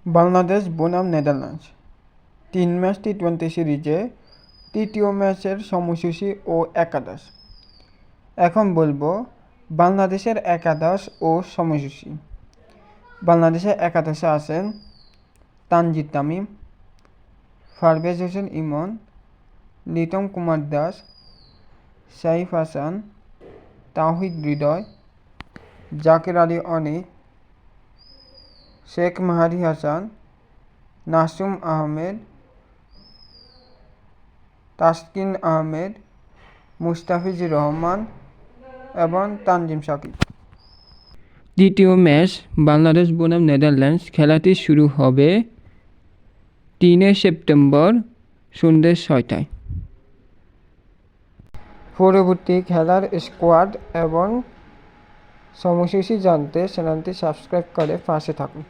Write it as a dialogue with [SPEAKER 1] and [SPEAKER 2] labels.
[SPEAKER 1] বাংলাদেশ বনাম Netherlands 3 match টি-20 সিরিজে তৃতীয় ম্যাচের সময়সূচি ও একাদশ। এখন বলবো বাংলাদেশের একাদশ ও সময়সূচি। বাংলাদেশের একাদশে আছেন তানজিদ তামিম, পারভেজ হোসেন ইমন, লিটন কুমার দাস, সাইফ হাসান, তাওহিদ হৃদয়, জাকের আলী অনিক, শেখ মেহেদী হাসান, নাসুম আহমেদ, তাসকিন আহমেদ, মুস্তাফিজুর রহমান এবং তানজিম সাকিব। তৃতীয় ম্যাচ বাংলাদেশ বনাম নেদারল্যান্ডস। খেলাটি শুরু হবে 3 সেপ্টেম্বর সন্ধ্যে 6টায়। পরবর্তী খেলার স্কোয়াড এবং সময়সূচি জানতে চ্যানেলটি সাবস্ক্রাইব করে পাশে থাকুন।